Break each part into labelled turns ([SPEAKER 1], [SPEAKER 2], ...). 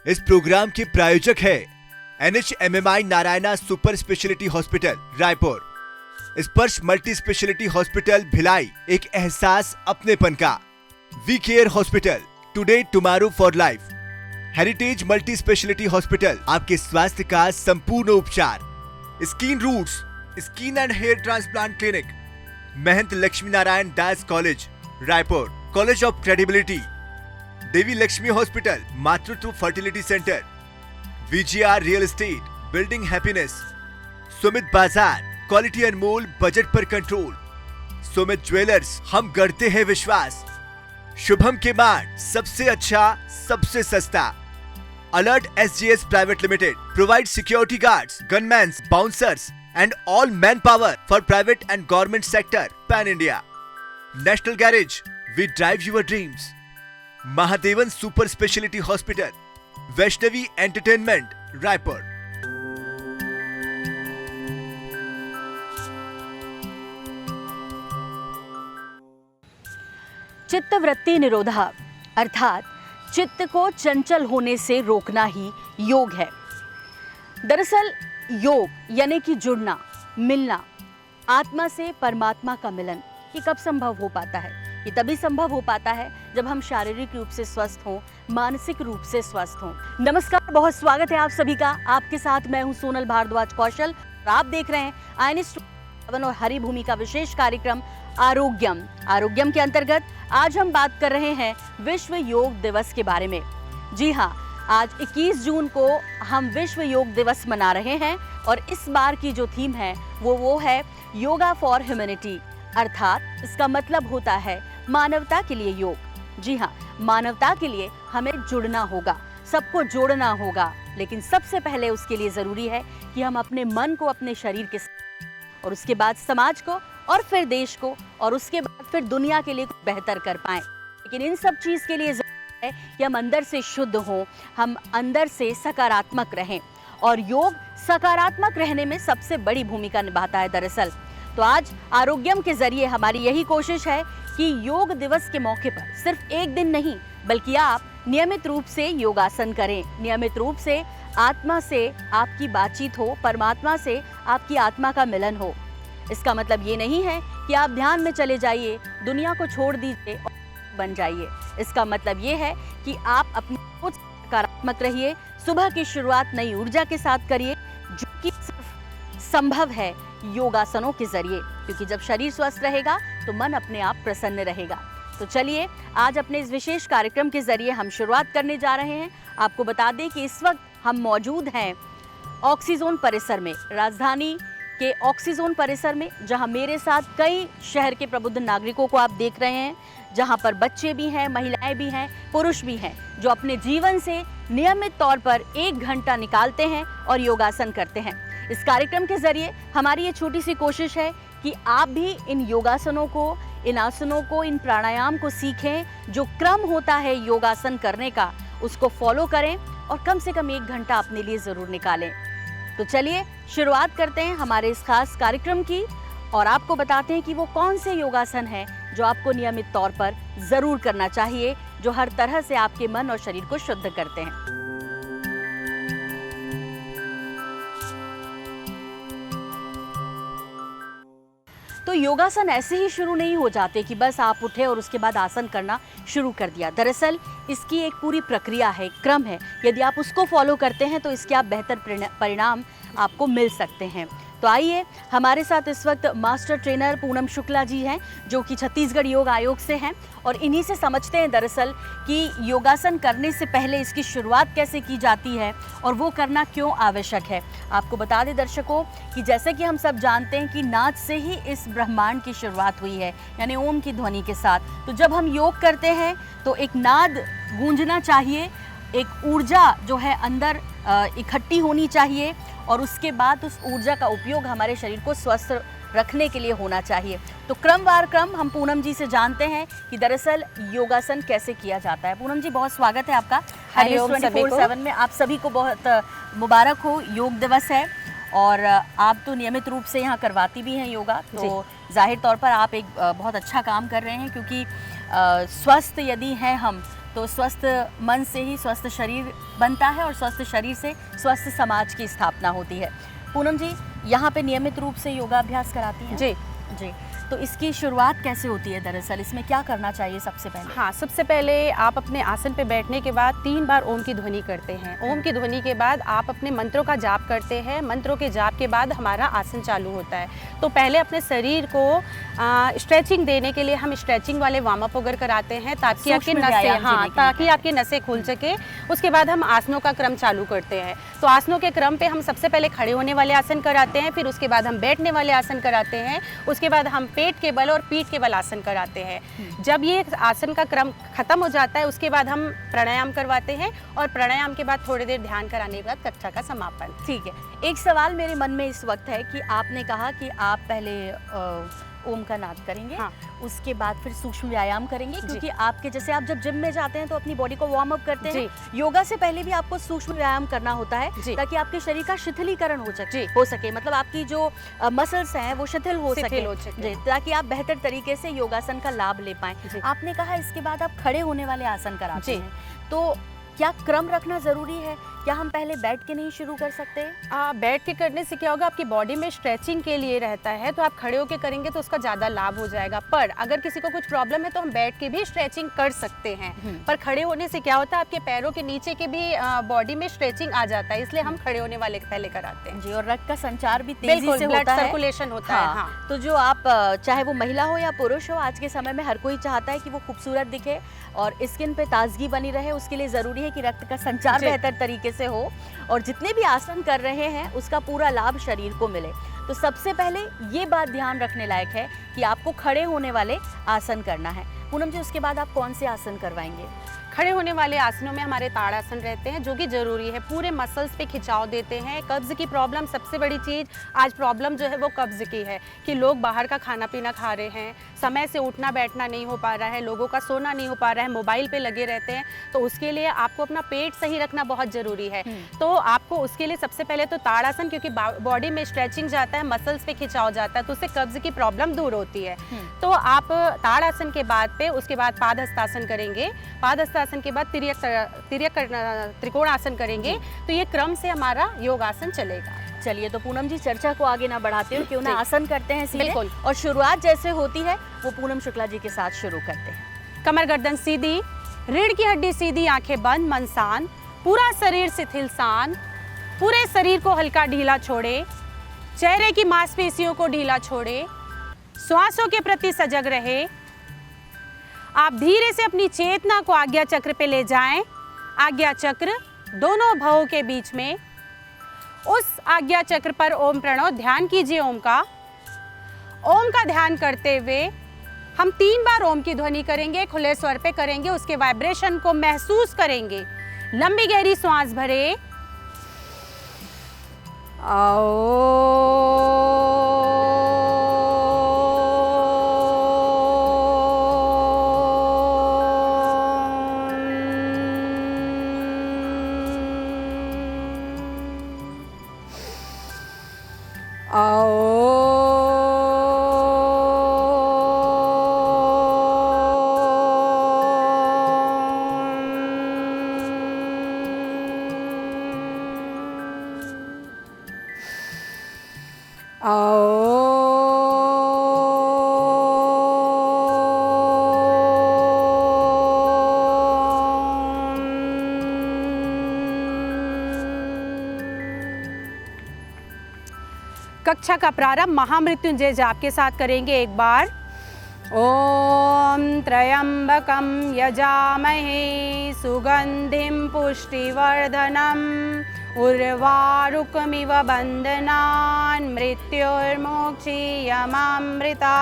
[SPEAKER 1] इस प्रोग्राम के प्रायोजक है NHMMI Narayana super speciality hospital Raipur, Sparsh multi speciality hospital Bhilai, एक एहसास अपनेपन का, we care hospital, today tomorrow for life, heritage multi speciality hospital, आपके स्वास्थ्य का संपूर्ण उपचार, skin roots skin and hair transplant clinic, Mahant Laxmi Narayan Das college Raipur, college of credibility, Devi Laxmi hospital, Matritva fertility centre, VGR real estate, building happiness, Sumit Bazar, quality अनमोल, budget पर control, Sumit jewellers, हम गढ़ते हैं विश्वास, शुभम के मार्ट, सबसे अच्छा सबसे सस्ता, alert SGS private limited, provide security guards, gunmans, bouncers and all manpower for private and government sector pan India, national garage, we drive your dreams, Mahadevan super speciality hospital, Vaishnavi entertainment Raipur.
[SPEAKER 2] चित्तवृत्ति निरोधा अर्थात चित्त को चंचल होने से रोकना ही योग है। दरअसल योग यानी कि जुड़ना, मिलना, आत्मा से परमात्मा का मिलन, ये कब संभव हो पाता है? ये तभी संभव हो पाता है जब हम शारीरिक रूप से स्वस्थ हों, मानसिक रूप से स्वस्थ हों। नमस्कार, बहुत स्वागत है आप सभी का। आपके साथ मैं हूं सोनल भारद्वाज कौशल और आप देख रहे हैं आयनिस्ट और हरी भूमि का विशेष कार्यक्रम आरोग्यम। आरोग्यम के अंतर्गत आज हम बात कर रहे हैं विश्व योग दिवस के बारे में। जी हाँ, आज 21 जून को हम विश्व योग दिवस मना रहे हैं और इस बार की जो थीम है वो है योगा फॉर ह्यूमैनिटी, अर्थात इसका मतलब होता है मानवता के लिए योग। जी हाँ, मानवता के लिए हमें जुड़ना होगा, सबको जोड़ना होगा, लेकिन सबसे पहले उसके लिए जरूरी है कि हम अपने मन को अपने शरीर के और उसके बाद समाज को और फिर देश को और उसके बाद फिर दुनिया के लिए बेहतर कर पाएं। लेकिन इन सब चीज के लिए जरूरी है कि हम अंदर से शुद्ध हों, हम अंदर से सकारात्मक रहें और योग सकारात्मक रहने में सबसे बड़ी भूमिका निभाता है दरअसल। तो आज आरोग्यम के जरिए हमारी यही कोशिश है कि योग दिवस के मौके पर सिर्फ एक दिन नहीं बल्कि आप नियमित रूप से योगासन करें, नियमित रूप से आत्मा से आपकी बातचीत हो, परमात्मा से आपकी आत्मा का मिलन हो। इसका मतलब ये नहीं है कि आप ध्यान में चले जाइए, दुनिया को छोड़ दीजिए और बन जाइए। इसका मतलब ये है कि आप अपने सोच सकारात्मक रहिए, सुबह की शुरुआत नई ऊर्जा के साथ करिए, जो कि सिर्फ संभव है योगासनों के जरिए, क्योंकि जब शरीर स्वस्थ रहेगा तो मन अपने आप प्रसन्न रहेगा। तो चलिए आज अपने इस विशेष कार्यक्रम के जरिए हम शुरुआत करने जा रहे हैं। आपको बता दें कि इस वक्त हम मौजूद हैं ऑक्सीजोन परिसर में, राजधानी के ऑक्सीजोन परिसर में, जहां मेरे साथ कई शहर के प्रबुद्ध नागरिकों को आप देख रहे हैं, जहां पर बच्चे भी हैं, महिलाएं भी हैं, पुरुष भी हैं, जो अपने जीवन से नियमित तौर पर 1 घंटा निकालते हैं और योगासन करते हैं। इस कार्यक्रम के जरिए हमारी ये छोटी सी कोशिश है कि आप भी इन योगासनों को, इन आसनों को, इन प्राणायाम को सीखें। जो क्रम होता है योगासन करने का उसको फॉलो करें और कम से कम 1 घंटा अपने लिए जरूर निकालें। तो चलिए शुरुआत करते हैं हमारे इस खास कार्यक्रम की और आपको बताते हैं कि वो कौन से योगासन हैं जो आपको नियमित तौर पर जरूर करना चाहिए, जो हर तरह से आपके मन और शरीर को शुद्ध करते हैं। तो योगासन ऐसे ही शुरू नहीं हो जाते कि बस आप उठे और उसके बाद आसन करना शुरू कर दिया। दरअसल इसकी एक पूरी प्रक्रिया है, क्रम है। यदि आप उसको फॉलो करते हैं तो इसके आप बेहतर परिणाम आपको मिल सकते हैं। तो आइए, हमारे साथ इस वक्त मास्टर ट्रेनर पूनम शुक्ला जी हैं, जो कि छत्तीसगढ़ योग आयोग से हैं और इन्हीं से समझते हैं दरअसल कि योगासन करने से पहले इसकी शुरुआत कैसे की जाती है और वो करना क्यों आवश्यक है। आपको बता दें दर्शकों कि जैसे कि हम सब जानते हैं कि नाद से ही इस ब्रह्मांड की शुरुआत हुई है, यानी ओम की ध्वनि के साथ। तो जब हम योग करते हैं तो एक नाद गूंजना चाहिए, एक ऊर्जा जो है अंदर इकट्ठी होनी चाहिए और उसके बाद उस ऊर्जा का उपयोग हमारे शरीर को स्वस्थ रखने के लिए होना चाहिए। तो क्रमवार क्रम हम पूनम जी से जानते हैं कि दरअसल योगासन कैसे किया जाता है। पूनम जी, बहुत स्वागत है आपका
[SPEAKER 3] हरिओम
[SPEAKER 2] 24/7 में। आप सभी को बहुत मुबारक हो, योग दिवस है और आप तो नियमित रूप से यहाँ करवाती भी हैं योगा, तो जाहिर तौर पर आप एक बहुत अच्छा काम कर रहे हैं, क्योंकि स्वस्थ यदि हैं हम तो स्वस्थ मन से ही स्वस्थ शरीर बनता है और स्वस्थ शरीर से स्वस्थ समाज की स्थापना होती है। पूनम जी, यहाँ पे नियमित रूप से योगाभ्यास कराती हैं?
[SPEAKER 3] जी
[SPEAKER 2] जी, तो इसकी शुरुआत कैसे होती है? दरअसल इसमें क्या करना चाहिए सबसे पहले?
[SPEAKER 3] हाँ, सबसे पहले आप अपने आसन पे बैठने के बाद 3 बार ओम की ध्वनि करते हैं। ओम की ध्वनि के बाद आप अपने मंत्रों का जाप करते हैं। मंत्रों के जाप के बाद हमारा आसन चालू होता है। तो पहले अपने शरीर को स्ट्रेचिंग देने के लिए हम स्ट्रेचिंग वाले वार्म अप वगैरह कराते हैं ताकि आपकी
[SPEAKER 2] सूक्ष्म
[SPEAKER 3] नसें,
[SPEAKER 2] व्यायाम
[SPEAKER 3] हाँ,
[SPEAKER 2] जिन्हें कहते
[SPEAKER 3] ताकि
[SPEAKER 2] हैं।
[SPEAKER 3] आपकी नसें खुल सके। उसके बाद हम आसनों का क्रम चालू करते हैं। तो आसनों के क्रम पे हम सबसे पहले खड़े होने वाले आसन कराते हैं, फिर उसके बाद हम बैठने वाले आसन कराते हैं, उसके बाद हम पेट के बल और पीठ के बल आसन कराते हैं। जब ये आसन का क्रम खत्म हो जाता है उसके बाद हम प्राणायाम करवाते हैं और प्राणायाम के बाद थोड़ी देर ध्यान कराने के बाद कक्षा का समापन।
[SPEAKER 2] ठीक है, एक सवाल मेरे मन में इस वक्त है कि आपने कहा कि आप पहले ओम का नाद करेंगे,
[SPEAKER 3] हाँ।
[SPEAKER 2] उसके बाद फिर सूक्ष्म व्यायाम करेंगे, क्योंकि आपके जैसे आप जब जिम में जाते हैं तो अपनी बॉडी को वार्म अप करते हैं, योगा से पहले भी आपको सूक्ष्म व्यायाम करना होता है ताकि आपके शरीर का शिथिलीकरण हो सके, मतलब आपकी जो मसल्स हैं वो शिथिल हो सके, ताकि आप बेहतर तरीके से योगासन का लाभ ले पाएं। आपने कहा इसके बाद आप खड़े होने वाले आसन कराते हैं, तो क्या क्रम रखना जरूरी है? क्या हम पहले बैठ के नहीं शुरू कर सकते?
[SPEAKER 3] बैठ के करने से क्या होगा, आपकी बॉडी में स्ट्रेचिंग के लिए रहता है, तो आप खड़े होकर करेंगे तो उसका ज़्यादा लाभ हो जाएगा। पर अगर किसी को कुछ प्रॉब्लम है तो हम बैठ के भी स्ट्रेचिंग कर सकते हैं। पर खड़े होने से क्या होता है, आपके पैरों के नीचे के भी बॉडी में स्ट्रेचिंग आ जाता है, इसलिए हम खड़े होने वाले पहले कराते हैं।
[SPEAKER 2] जी, और रक्त का संचार भी तेजी से
[SPEAKER 3] ब्लड
[SPEAKER 2] होता है,
[SPEAKER 3] सर्कुलेशन होता है। हाँ।
[SPEAKER 2] तो जो आप चाहे वो महिला हो या पुरुष हो, आज के समय में हर कोई चाहता है कि वो खूबसूरत दिखे और स्किन पे ताजगी बनी रहे। उसके लिए ज़रूरी है कि रक्त का संचार बेहतर तरीके से हो और जितने भी आसन कर रहे हैं उसका पूरा लाभ शरीर को मिले। तो सबसे पहले ये बात ध्यान रखने लायक है कि आपको खड़े होने वाले आसन करना है। पूनम जी, उसके बाद आप कौन से आसन करवाएंगे?
[SPEAKER 3] खड़े होने वाले आसनों में हमारे ताड़ासन रहते हैं, जो कि जरूरी है, पूरे मसल्स पे खिंचाव देते हैं। कब्ज की प्रॉब्लम, सबसे बड़ी चीज़ आज प्रॉब्लम जो है वो कब्ज की है कि लोग बाहर का खाना पीना खा रहे हैं, समय से उठना बैठना नहीं हो पा रहा है, लोगों का सोना नहीं हो पा रहा है, मोबाइल पे लगे रहते हैं। तो उसके लिए आपको अपना पेट सही रखना बहुत ज़रूरी है। तो आपको उसके लिए सबसे पहले तो ताड़ासन, क्योंकि बॉडी में स्ट्रेचिंग जाता है, मसल्स पे खिंचाव जाता है, तो उससे कब्ज की प्रॉब्लम दूर होती है। तो आप ताड़ासन के बाद पे उसके बाद पादहस्तासन करेंगे, पादहस्तासन के बाद त्रिकोण आसन करेंगे। तो ये क्रम से हमारा योगासन चलेगा।
[SPEAKER 2] चलिए, तो पूनम जी चर्चा को आगे ना बढ़ाते हो, क्यों ना आसन करते हैं सीधे,
[SPEAKER 3] बिल्कुल।
[SPEAKER 2] और शुरुआत जैसे होती है वो पूनम शुक्ला जी के साथ शुरू करते हैं।
[SPEAKER 3] कमर गर्दन सीधी, रीढ़ की हड्डी सीधी, आंखें बंद, मन शांत, पूरा शरीर शिथिल शांत, पूरे शरीर को हल्का ढीला छोड़े, चेहरे की मांसपेशियों को ढीला छोड़े, श्वासों के प्रति सजग रहे। आप धीरे से अपनी चेतना को आज्ञा चक्र पे ले जाएं। आज्ञा चक्र दोनों भवों के बीच में, उस आज्ञा चक्र पर ओम प्रणव ध्यान कीजिए। ओम का ध्यान करते हुए हम 3 बार ओम की ध्वनि करेंगे, खुले स्वर पे करेंगे, उसके वाइब्रेशन को महसूस करेंगे। लंबी गहरी सांस भरे, कक्षा का प्रारंभ महामृत्युंजय जाप के साथ करेंगे एक बार। ओम त्र्यंबकं यजामहे सुगंधिं पुष्टिवर्धनम् उर्वारुकमिव बंधनान् मृत्युर्मोक्षीयमामृता।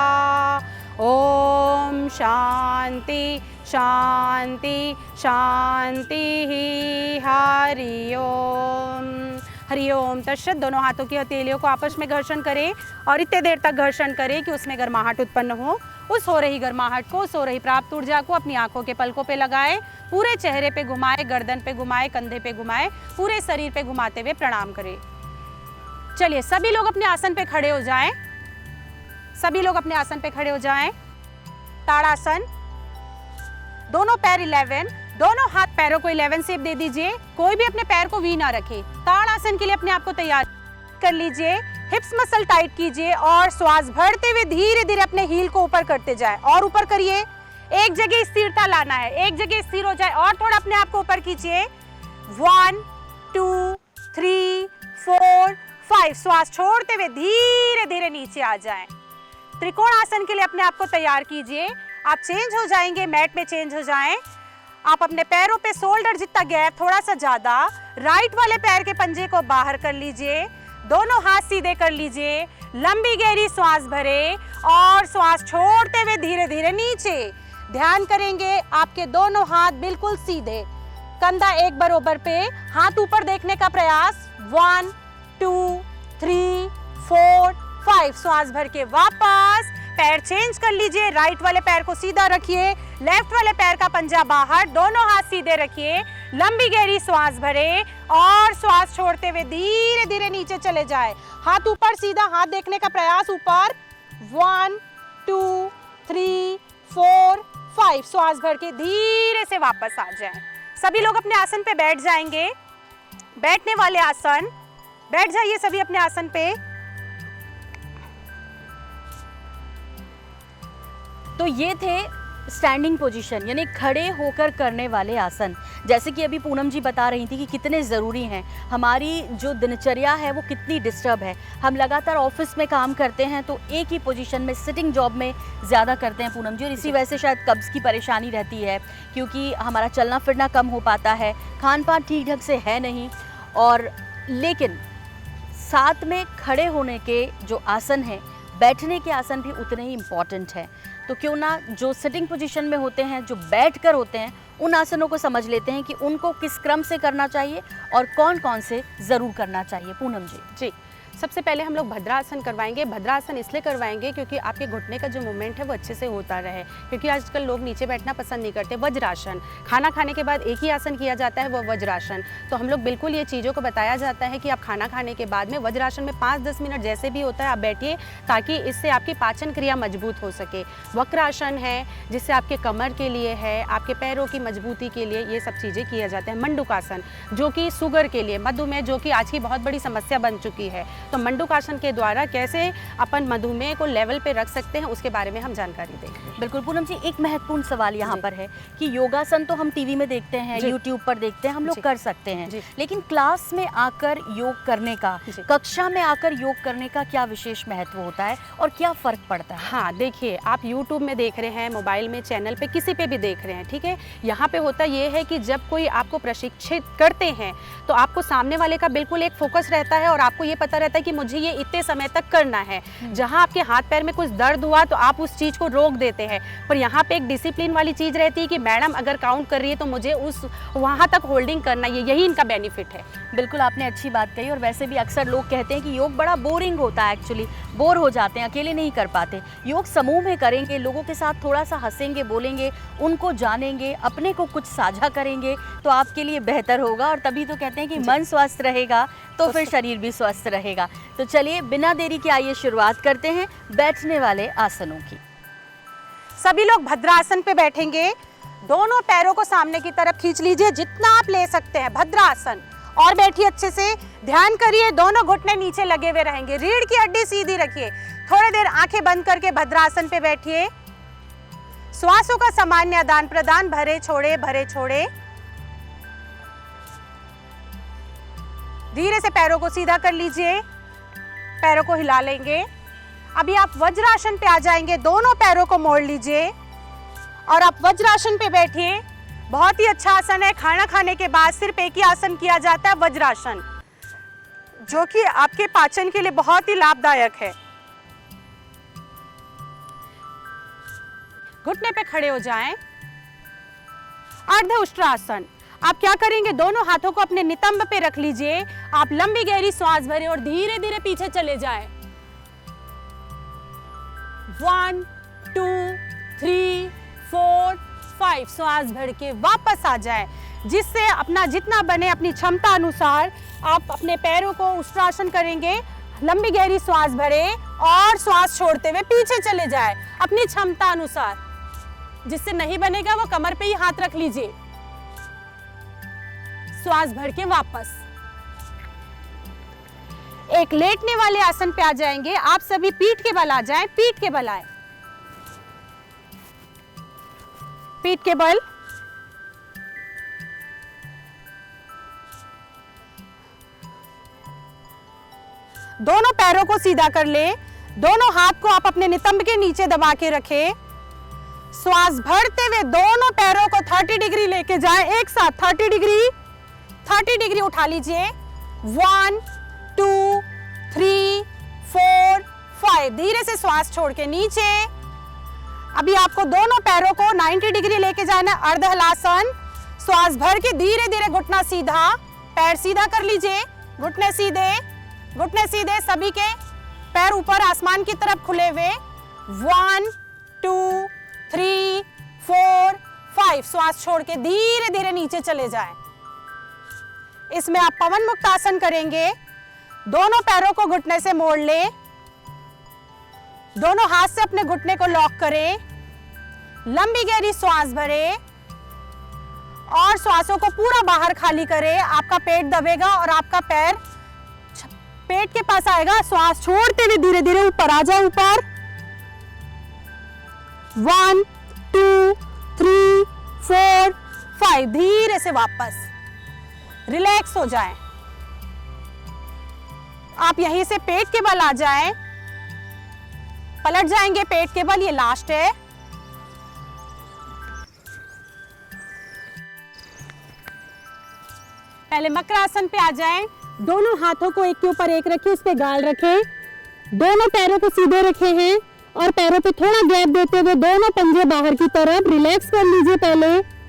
[SPEAKER 3] ओम शांति शांति शांति। हरि ओम। हरिओम तत्सत। दोनों हाथों की हथेलियों को आपस में घर्षण करें और इतने देर तक घर्षण करें कि उसमें गर्माहट उत्पन्न हो। उस हो रही गर्माहट को, सो रही प्राप्त ऊर्जा को अपनी आंखों के पलकों पे लगाएं, पूरे चेहरे पे घुमाएं, गर्दन पे घुमाएं, कंधे पे घुमाएं, पूरे शरीर पे घुमाते हुए प्रणाम करें। चलिए सभी लोग अपने आसन पे खड़े हो जाएं। सभी लोग अपने आसन पे खड़े हो जाएं। ताड़ासन, दोनों पैर 11, दोनों हाथ पैरों को 11 शेप दे दीजिए। कोई भी अपने पैर को वी ना रखे। ताड़ासन के लिए अपने आप को तैयार कर लीजिए। हिप्स मसल टाइट कीजिए और श्वास भरते हुए धीरे धीरे अपने हील को ऊपर करते जाए और ऊपर करिए। एक जगह स्थिरता लाना है, एक जगह स्थिर हो जाए और थोड़ा अपने आप को ऊपर कीजिए। 1 2 3 4 5। श्वास छोड़ते हुए धीरे धीरे नीचे आ जाएं। त्रिकोण आसन के लिए अपने आप को तैयार कीजिए। आप चेंज हो जाएंगे, मैट में चेंज हो जाएं। आप अपने पैरों पे शोल्डर जितना गैप, थोड़ा सा ज्यादा। राइट वाले पैर के पंजे को बाहर कर लीजिए, दोनों हाथ सीधे कर लीजिए। लंबी गहरी श्वास भरे और श्वास छोड़ते हुए धीरे धीरे नीचे। ध्यान करेंगे आपके दोनों हाथ बिल्कुल सीधे, कंधा एक बराबर पे, हाथ ऊपर देखने का प्रयास। 1 2 3 4 5। श्वास भर के वापस पैर चेंज कर लीजिए। राइट वाले पैर को सीधा रखिए, लेफ्ट वाले पैर का पंजा बाहर, दोनों हाथ सीधे रखिए। लंबी गहरी श्वास भरे और श्वास छोड़ते हुए धीरे धीरे नीचे चले जाए। हाथ ऊपर सीधा, हाथ देखने का प्रयास ऊपर। 1 2 3 4 5। श्वास भर के धीरे से वापस आ जाएं। सभी लोग अपने आसन पे बैठ जाएंगे। बैठने वाले आसन, बैठ जाइए सभी अपने आसन पे।
[SPEAKER 2] तो ये थे स्टैंडिंग पोजीशन यानी खड़े होकर करने वाले आसन। जैसे कि अभी पूनम जी बता रही थी कि कितने ज़रूरी हैं, हमारी जो दिनचर्या है वो कितनी डिस्टर्ब है। हम लगातार ऑफिस में काम करते हैं तो एक ही पोजीशन में सिटिंग जॉब में ज़्यादा करते हैं पूनम जी, और इसी वजह से शायद कब्ज़ की परेशानी रहती है, क्योंकि हमारा चलना फिरना कम हो पाता है, खान पान ठीक ढंग से है नहीं। और लेकिन साथ में खड़े होने के जो आसन हैं, बैठने के आसन भी उतने ही इम्पॉर्टेंट हैं। तो क्यों ना जो सिटिंग पोजीशन में होते हैं, जो बैठकर होते हैं, उन आसनों को समझ लेते हैं कि उनको किस क्रम से करना चाहिए और कौन कौन से ज़रूर करना चाहिए। पूनम जी।
[SPEAKER 3] जी, सबसे पहले हम लोग भद्रासन करवाएंगे। भद्रासन इसलिए करवाएंगे क्योंकि आपके घुटने का जो मूवमेंट है वो अच्छे से होता रहे, क्योंकि आजकल लोग नीचे बैठना पसंद नहीं करते। वज्रासन, खाना खाने के बाद एक ही आसन किया जाता है, वो वज्रासन। तो हम लोग बिल्कुल ये चीज़ों को बताया जाता है कि आप खाना खाने के बाद में वज्रासन में 5-10 मिनट जैसे भी होता है आप बैठिए, ताकि इससे आपकी पाचन क्रिया मजबूत हो सके। वक्रासन है जिससे आपके कमर के लिए है, आपके पैरों की मजबूती के लिए ये सब चीज़ें किया जाता है। मंडूकासन जो कि शुगर के लिए, मधुमेह जो कि आज की बहुत बड़ी समस्या बन चुकी है, तो मंडूकासन के द्वारा कैसे अपन मधुमेह को लेवल पे रख सकते हैं उसके बारे में हम जानकारी देंगे।
[SPEAKER 2] बिल्कुल पूनम जी, एक महत्वपूर्ण सवाल यहाँ पर है कि योगासन तो हम टीवी में देखते हैं, यूट्यूब पर देखते हैं, हम लोग कर सकते हैं, लेकिन क्लास में आकर योग करने का, कक्षा में आकर योग करने का क्या विशेष महत्व होता है और क्या फर्क पड़ता है?
[SPEAKER 3] हाँ, देखिए, आप यूट्यूब में देख रहे हैं, मोबाइल में, चैनल पे, किसी पे भी देख रहे हैं, ठीक है। यहाँ पे होता ये है कि जब कोई आपको प्रशिक्षित करते हैं तो आपको सामने वाले का बिल्कुल एक फोकस रहता है और आपको ये पता रहता है कि मुझे ये इतने समय तक करना है। जहाँ आपके हाथ पैर में कुछ दर्द हुआ तो आप उस चीज़ को रोक देते हैं, पर यहाँ पे एक डिसिप्लिन वाली चीज़ रहती है कि मैडम अगर काउंट कर रही है तो मुझे उस वहाँ तक होल्डिंग करना है, यही इनका बेनिफिट है।
[SPEAKER 2] बिल्कुल आपने अच्छी बात कही। और वैसे भी अक्सर लोग कहते हैं कि योग बड़ा बोरिंग होता है, एक्चुअली बोर हो जाते हैं, अकेले नहीं कर पाते। योग समूह में करेंगे, लोगों के साथ थोड़ा सा हंसेंगे, बोलेंगे, उनको जानेंगे, अपने को कुछ साझा करेंगे तो आपके लिए बेहतर होगा। और तभी तो कहते हैं कि मन स्वस्थ रहेगा तो फिर शरीर भी स्वस्थ रहेगा। तो चलिए बिना देरी के आइए शुरुआत करते हैं बैठने वाले आसनों की।
[SPEAKER 3] सभी लोग भद्रासन पे बैठेंगे। दोनों पैरों को सामने की तरफ खींच लीजिए जितना आप ले सकते हैं। भद्रासन, और बैठिए अच्छे से। ध्यान करिए दोनों घुटने नीचे लगे हुए रहेंगे, रीढ़ की हड्डी सीधी रखिए। थोड़ी देर आंखें बंद करके भद्रासन पे बैठिए। श्वासों का सामान्य आदान प्रदान, भरे छोड़े, भरे छोड़े। धीरे से पैरों को सीधा कर लीजिए, पैरों को हिला लेंगे। अभी आप वज्रासन पे आ जाएंगे, दोनों पैरों को मोड़ लीजिए और आप वज्रासन पे बैठिए। बहुत ही अच्छा आसन है। खाना खाने के बाद सिर्फ एक ही आसन किया जाता है, वज्रासन, जो कि आपके पाचन के लिए बहुत ही लाभदायक है। घुटने पे खड़े हो जाएं। अर्ध उष्ट्रासन, आप क्या करेंगे, दोनों हाथों को अपने नितंब पे रख लीजिए। आप लंबी गहरी श्वास भरें और धीरे धीरे पीछे चले जाएं। 1 2 3 4 5। श्वास भर के वापस आ जाएं, जिससे अपना जितना बने अपनी क्षमता अनुसार आप अपने पैरों को उष्ट्रासन करेंगे। लंबी गहरी श्वास भरें और श्वास छोड़ते हुए पीछे चले जाएं अपनी क्षमता अनुसार। जिससे नहीं बनेगा वो कमर पे ही हाथ रख लीजिए। श्वास भर के वापस। एक लेटने वाले आसन पे आ जाएंगे। आप सभी पीठ के बल आ जाएं, पीठ के बल आए, पीठ के बल। दोनों पैरों को सीधा कर ले, दोनों हाथ को आप अपने नितंब के नीचे दबा के रखें। श्वास भरते हुए दोनों पैरों को 30 डिग्री लेके जाएं, एक साथ 30 डिग्री उठा लीजिए। 1 2 3 4 5। धीरे से श्वास छोड़ के नीचे। अभी आपको दोनों पैरों को 90 डिग्री लेके जाना, अर्ध हलासन। श्वास भर के धीरे धीरे घुटना सीधा, पैर सीधा कर लीजिए, घुटने सीधे, घुटने सीधे, सभी के पैर ऊपर आसमान की तरफ खुले हुए। 1 2 3 4 5। श्वास छोड़ के धीरे धीरे नीचे चले जाएं। इसमें आप पवन मुक्त आसन करेंगे। दोनों पैरों को घुटने से मोड़ ले, दोनों हाथ से अपने घुटने को लॉक करें, लंबी गहरी श्वास भरें और श्वासों को पूरा बाहर खाली करें। आपका पेट दबेगा और आपका पैर पेट के पास आएगा। श्वास छोड़ते हुए धीरे धीरे ऊपर आ जाए, ऊपर। 1 2 3 4 5। धीरे से वापस रिलैक्स हो जाएं। आप यहीं से पेट के बल आ जाएं, पलट जाएंगे पेट के बल, ये लास्ट है। पहले मकरासन पे आ जाएं। दोनों हाथों को एक के ऊपर एक रखें, उस पे गाल रखें, दोनों पैरों को सीधे रखे हैं और पैरों पे थोड़ा गैप देते हुए दोनों पंजे बाहर की तरफ। रिलैक्स कर लीजिए। पहले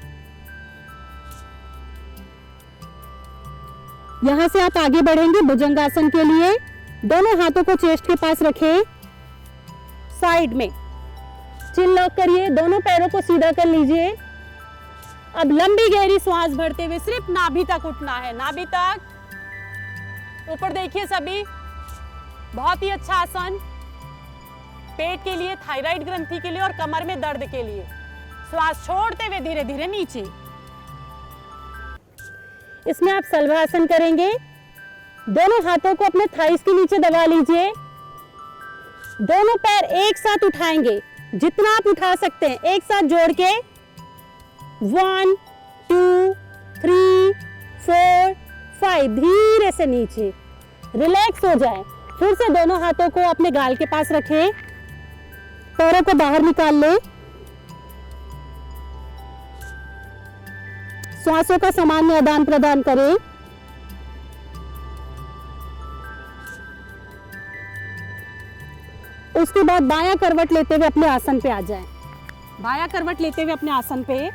[SPEAKER 3] यहां से आप आगे बढ़ेंगे भुजंगासन के लिए। दोनों हाथों को चेस्ट के पास रखें, साइड में चिन लॉक करिए, दोनों पैरों को सीधा कर लीजिए। अब लंबी गहरी श्वास भरते हुए सिर्फ नाभि तक उठना है, नाभि तक ऊपर देखिए सभी। बहुत ही अच्छा आसन, पेट के लिए, थायराइड ग्रंथि के लिए और कमर में दर्द के लिए। श्वास छोड़ते हुए धीरे धीरे नीचे। इसमें आप सलवासन करेंगे। दोनों हाथों को अपने थाइस के नीचे दबा लीजिए, दोनों पैर एक साथ उठाएंगे, जितना आप उठा सकते हैं एक साथ जोड़ के। 1 2 3 4 5। धीरे से नीचे रिलैक्स हो जाए। फिर से दोनों हाथों को अपने गाल के पास रखें, पैरों को बाहर निकाल लें। श्वासों का सामान्य आदान प्रदान करें। उसके बाद बायां करवट लेते हुए अपने आसन पे आ जाएं। बायां करवट लेते हुए अपने आसन पे।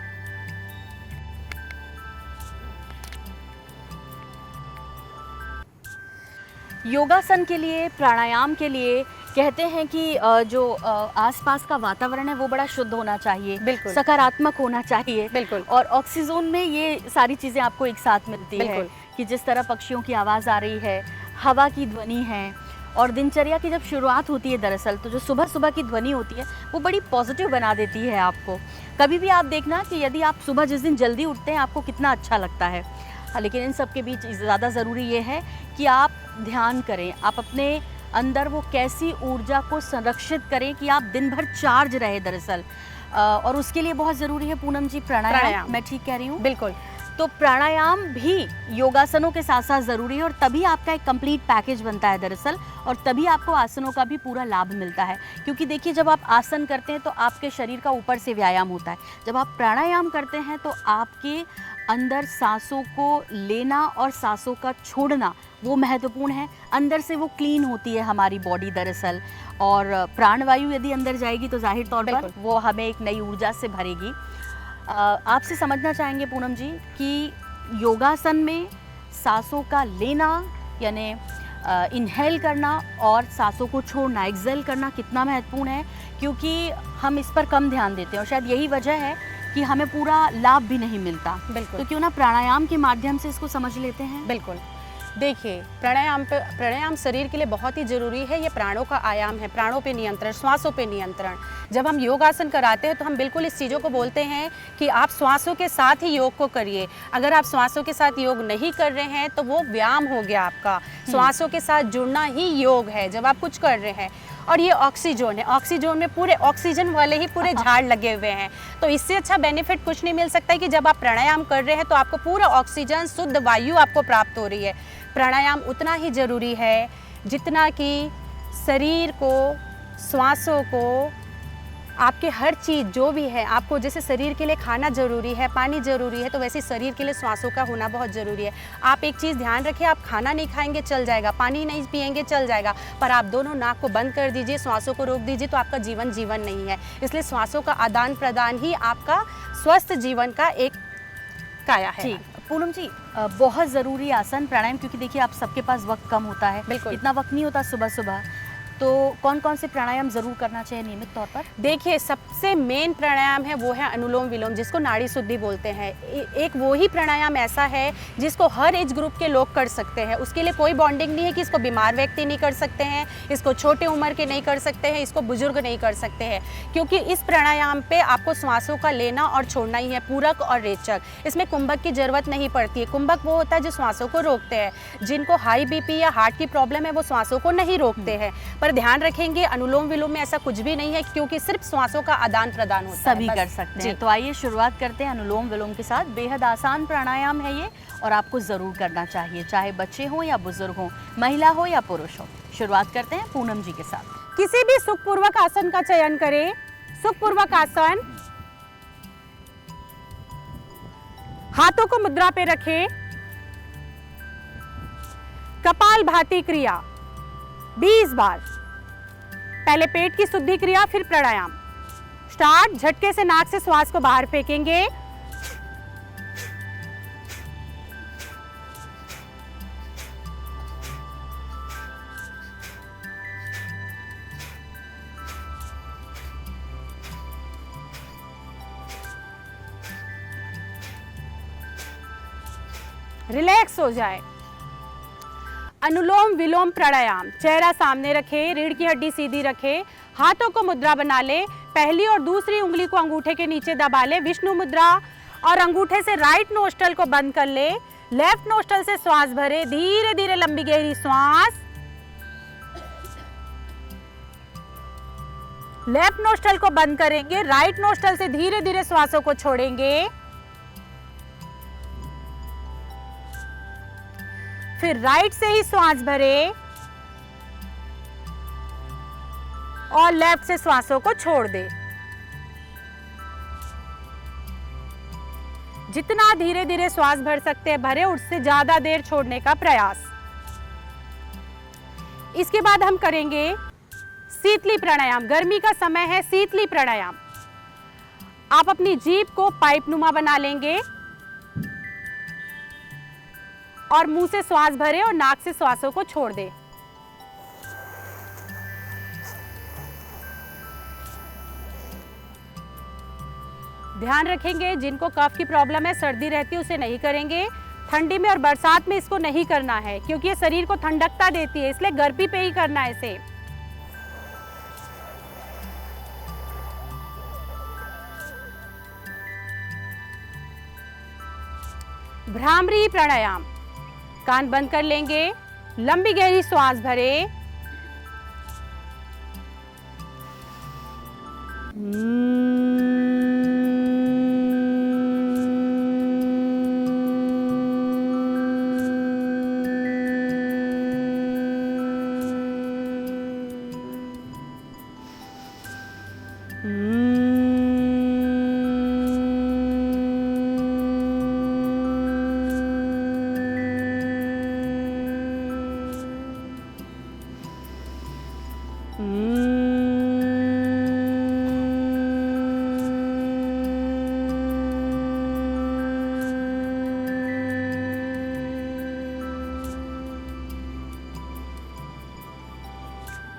[SPEAKER 2] योगासन के लिए, प्राणायाम के लिए कहते हैं कि जो आसपास का वातावरण है वो बड़ा शुद्ध होना चाहिए,
[SPEAKER 3] बिल्कुल,
[SPEAKER 2] सकारात्मक होना चाहिए,
[SPEAKER 3] बिल्कुल।
[SPEAKER 2] और ऑक्सीजन में ये सारी चीज़ें आपको एक साथ मिलती है कि जिस तरह पक्षियों की आवाज़ आ रही है, हवा की ध्वनि है, और दिनचर्या की जब शुरुआत होती है दरअसल तो जो सुबह सुबह की ध्वनि होती है वो बड़ी पॉजिटिव बना देती है आपको। कभी भी आप देखना कि यदि आप सुबह जिस दिन जल्दी उठते हैं आपको कितना अच्छा लगता है। लेकिन इन सब के बीच ज़्यादा ज़रूरी ये है कि आप ध्यान करें, आप अपने अंदर वो कैसी ऊर्जा को संरक्षित करें कि आप दिन भर चार्ज रहे दरअसल। और उसके लिए बहुत ज़रूरी है पूनम जी प्राणायाम। मैं ठीक कह रही हूँ?
[SPEAKER 3] बिल्कुल।
[SPEAKER 2] तो प्राणायाम भी योगासनों के साथ साथ ज़रूरी है और तभी आपका एक कंप्लीट पैकेज बनता है दरअसल, और तभी आपको आसनों का भी पूरा लाभ मिलता है। क्योंकि देखिए जब आप आसन करते हैं तो आपके शरीर का ऊपर से व्यायाम होता है, जब आप प्राणायाम करते हैं तो आपके अंदर सांसों को लेना और सांसों का छोड़ना वो महत्वपूर्ण है। अंदर से वो क्लीन होती है हमारी बॉडी दरअसल, और प्राणवायु यदि अंदर जाएगी तो जाहिर तौर पर वो हमें एक नई ऊर्जा से भरेगी। आपसे समझना चाहेंगे पूनम जी कि योगासन में सांसों का लेना यानी इनहेल करना और सांसों को छोड़ना एक्सेल करना कितना महत्वपूर्ण है, क्योंकि हम इस पर कम ध्यान देते हैं और शायद यही वजह है कि हमें पूरा लाभ भी नहीं मिलता।
[SPEAKER 3] बिल्कुल।
[SPEAKER 2] तो क्यों ना प्राणायाम के माध्यम से इसको समझ लेते हैं।
[SPEAKER 3] बिल्कुल। देखिए, प्राणायाम शरीर के लिए बहुत ही ज़रूरी है। ये प्राणों का आयाम है, प्राणों पे नियंत्रण, श्वासों पे नियंत्रण। जब हम योगासन कराते हैं तो हम बिल्कुल इस चीज़ों को बोलते हैं कि आप श्वासों के साथ ही योग को करिए। अगर आप श्वासों के साथ योग नहीं कर रहे हैं तो वो व्यायाम हो गया आपका। श्वासों के साथ जुड़ना ही योग है जब आप कुछ कर रहे हैं। और ये ऑक्सीजोन है, ऑक्सीजोन में पूरे ऑक्सीजन वाले ही पूरे झाड़ लगे हुए हैं। तो इससे अच्छा बेनिफिट कुछ नहीं मिल सकता है कि जब आप प्राणायाम कर रहे हैं तो आपको पूरा ऑक्सीजन, शुद्ध वायु आपको प्राप्त हो रही है। प्राणायाम उतना ही ज़रूरी है जितना कि शरीर को, श्वासों को, आपके हर चीज़ जो भी है, आपको जैसे शरीर के लिए खाना ज़रूरी है, पानी ज़रूरी है, तो वैसे शरीर के लिए श्वासों का होना बहुत ज़रूरी है। आप एक चीज़ ध्यान रखिए, आप खाना नहीं खाएंगे चल जाएगा, पानी नहीं पिएंगे चल जाएगा, पर आप दोनों नाक को बंद कर दीजिए, श्वासों को रोक दीजिए, तो आपका जीवन जीवन नहीं है। इसलिए श्वासों का आदान प्रदान ही आपका स्वस्थ जीवन का एक काया है।
[SPEAKER 2] ठीक, पूनम जी, बहुत ज़रूरी आसन प्राणायाम, क्योंकि देखिए आप सबके पास वक्त कम होता है,
[SPEAKER 3] बिल्कुल।
[SPEAKER 2] इतना वक्त नहीं होता सुबह सुबह, तो कौन कौन से प्राणायाम ज़रूर करना चाहिए नियमित तौर पर?
[SPEAKER 3] देखिए, सबसे मेन प्राणायाम है वो है अनुलोम विलोम, जिसको नाड़ी शुद्धि बोलते हैं। एक वो ही प्राणायाम ऐसा है जिसको हर एज ग्रुप के लोग कर सकते हैं। उसके लिए कोई बॉन्डिंग नहीं है कि इसको बीमार व्यक्ति नहीं कर सकते हैं, इसको छोटे उम्र के नहीं कर सकते हैं, इसको बुजुर्ग नहीं कर सकते हैं, क्योंकि इस प्राणायाम पे आपको श्वासों का लेना और छोड़ना ही है, पूरक और रेचक। इसमें कुंभक की जरूरत नहीं पड़ती है। कुंभक वो होता है जो श्वासों को रोकते हैं। जिनको हाई बीपी या हार्ट की प्रॉब्लम है वो श्वासों को नहीं रोकते हैं। पर ध्यान रखेंगे, अनुलोम विलोम में ऐसा कुछ भी नहीं है, क्योंकि सिर्फ श्वासों का आदान प्रदान होता है।
[SPEAKER 2] सभी
[SPEAKER 3] बस।
[SPEAKER 2] कर सकते
[SPEAKER 3] जी।
[SPEAKER 2] हैं। तो आइए शुरुआत करते हैं अनुलोम विलोम के साथ। बेहद आसान प्राणायाम है ये और आपको ज़रूर करना चाहिए, चाहे बच्चे हों या बुजुर्ग हों, महिला हो या पुरुष हो। शुरुआत करते हैं पूनम जी के साथ।
[SPEAKER 3] किसी भी सुखपूर्वक आसन का चयन करें। सुखपूर्वक आसन, हाथों को मुद्रा पे रखें। कपालभाति क्रिया 20 बार। पहले पेट की शुद्धि क्रिया, फिर प्राणायाम। स्टार्ट। झटके से नाक से श्वास को बाहर फेंकेंगे। रिलैक्स हो जाए। अनुलोम विलोम प्राणायाम। चेहरा सामने रखें, रीढ़ की हड्डी सीधी रखें, हाथों को मुद्रा बना ले। पहली और दूसरी उंगली को अंगूठे के नीचे दबा ले, विष्णु मुद्रा, और अंगूठे से राइट नोस्ट्रल को बंद कर ले। लेफ्ट नोस्ट्रल से श्वास भरे, धीरे धीरे लंबी गहरी श्वास। लेफ्ट नोस्ट्रल को बंद करेंगे, राइट नोस्ट्रल से धीरे धीरे श्वासों को छोड़ेंगे। फिर राइट से ही श्वास भरे और लेफ्ट से श्वासों को छोड़ दे। जितना धीरे धीरे श्वास भर सकते हैं भरे, उससे ज्यादा देर छोड़ने का प्रयास। इसके बाद हम करेंगे शीतली प्राणायाम। गर्मी का समय है, शीतली प्राणायाम। आप अपनी जीभ को पाइप नुमा बना लेंगे और मुंह से श्वास भरे और नाक से श्वासों को छोड़ दे। ध्यान रखेंगे, जिनको कफ की प्रॉब्लम है, सर्दी रहती है, उसे नहीं करेंगे। ठंडी में और बरसात में इसको नहीं करना है, क्योंकि ये शरीर को ठंडकता देती है, इसलिए गर्मी पे ही करना है इसे। भ्रामरी प्राणायाम। कान बंद कर लेंगे, लंबी गहरी श्वास भरे।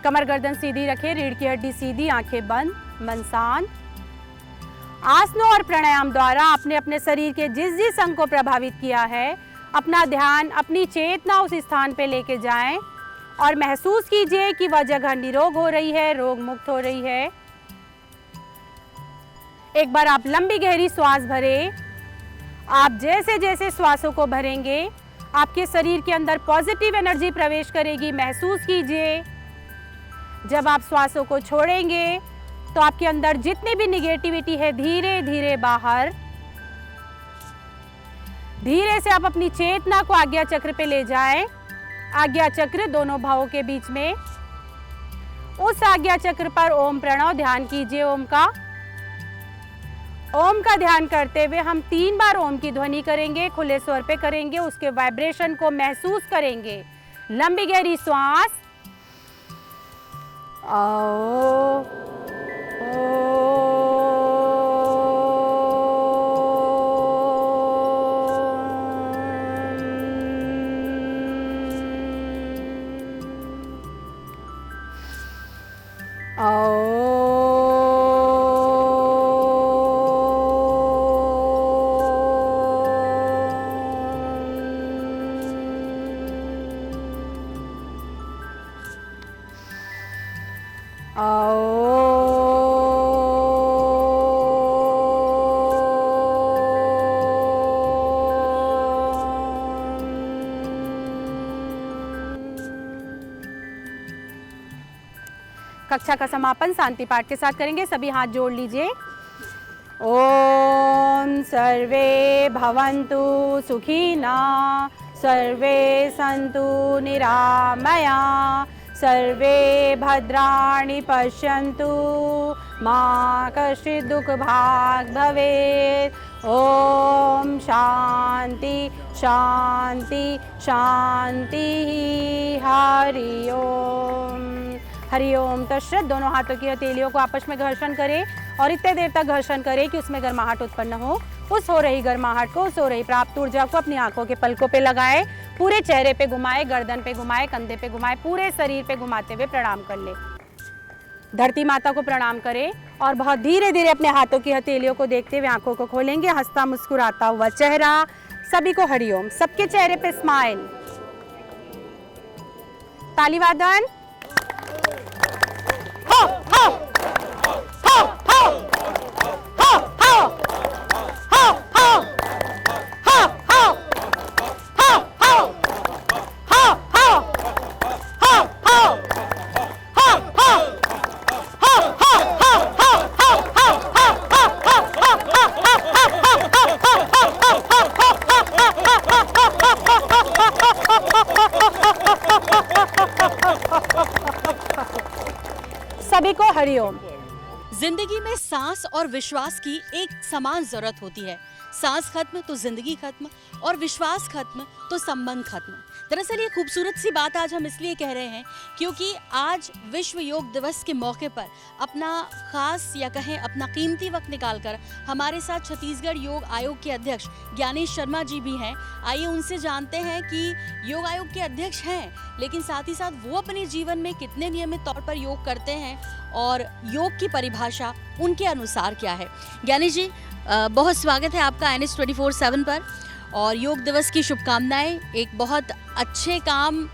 [SPEAKER 3] कमर गर्दन सीधी रखें, रीढ़ की हड्डी सीधी, आंखें बंद, मन शांत। आसनों और प्राणायाम द्वारा आपने अपने शरीर के जिस जिस अंग को प्रभावित किया है अपना ध्यान, अपनी चेतना उस स्थान पे लेके जाएं और महसूस कीजिए कि वह जगह निरोग हो रही है, रोग मुक्त हो रही है। एक बार आप लंबी गहरी श्वास भरें। आप जैसे जैसे श्वासों को भरेंगे आपके शरीर के अंदर पॉजिटिव एनर्जी प्रवेश करेगी, महसूस कीजिए। जब आप श्वासों को छोड़ेंगे तो आपके अंदर जितनी भी निगेटिविटी है धीरे धीरे बाहर। धीरे से आप अपनी चेतना को आज्ञा चक्र पे ले जाएं। आज्ञा चक्र दोनों भावों के बीच में। उस आज्ञा चक्र पर ओम प्रणव ध्यान कीजिए। ओम का ध्यान करते हुए हम 3 बार ओम की ध्वनि करेंगे, खुले स्वर पे करेंगे, उसके वाइब्रेशन को महसूस करेंगे। लंबी गहरी श्वास। आओ, कक्षा का समापन शांति पाठ के साथ करेंगे। सभी हाथ जोड़ लीजिए। ओम सर्वे भवन्तु सुखिना, सर्वे सन्तु निरामया, सर्वे भद्राणि पश्यन्तु, मा कश्चित् दुःखभाग् भवेत्। ओम शांति शांति शांति। हरि ओम। हरि ओम तत्सत। दोनों हाथों की हथेलियों को आपस में घर्षण करें और इतने देर तक घर्षण करें कि उसमें गर्माहट उत्पन्न हो। उस हो रही गर्माहट को, उस हो रही प्राप्त ऊर्जा को अपनी आंखों के पलकों पे लगाएं। पूरे चेहरे पे घुमाएं, गर्दन पे घुमाएं, कंधे पे घुमाएं, पूरे शरीर पे घुमाते हुए प्रणाम कर ले। धरती माता को प्रणाम करें और बहुत धीरे धीरे अपने हाथों की हथेलियों को देखते हुए आंखों को खोलेंगे। हंसता मुस्कुराता हुआ चेहरा। सभी को हरिओम। सबके चेहरे पे स्माइल। तालीवादन। हो हो हो हो हो हो हो हो हो हो हो हो सभी को हरिओम।
[SPEAKER 2] जिंदगी में सांस और विश्वास की एक समान जरूरत होती है। सांस खत्म तो जिंदगी खत्म और विश्वास खत्म तो संबंध खत्म। दरअसल ये खूबसूरत सी बात आज हम इसलिए कह रहे हैं क्योंकि आज विश्व योग दिवस के मौके पर अपना खास या कहें अपना कीमती वक्त निकालकर हमारे साथ छत्तीसगढ़ योग आयोग के अध्यक्ष ज्ञानेश शर्मा जी भी हैं। आइए उनसे जानते हैं कि योग आयोग के अध्यक्ष हैं लेकिन साथ ही साथ वो अपने जीवन में कितने नियमित तौर पर योग करते हैं और योग की परिभाषा उनके अनुसार क्या है। ज्ञानेश जी, बहुत स्वागत है आपका NH24/7 पर और योग दिवस की शुभकामनाएं। एक बहुत अच्छे काम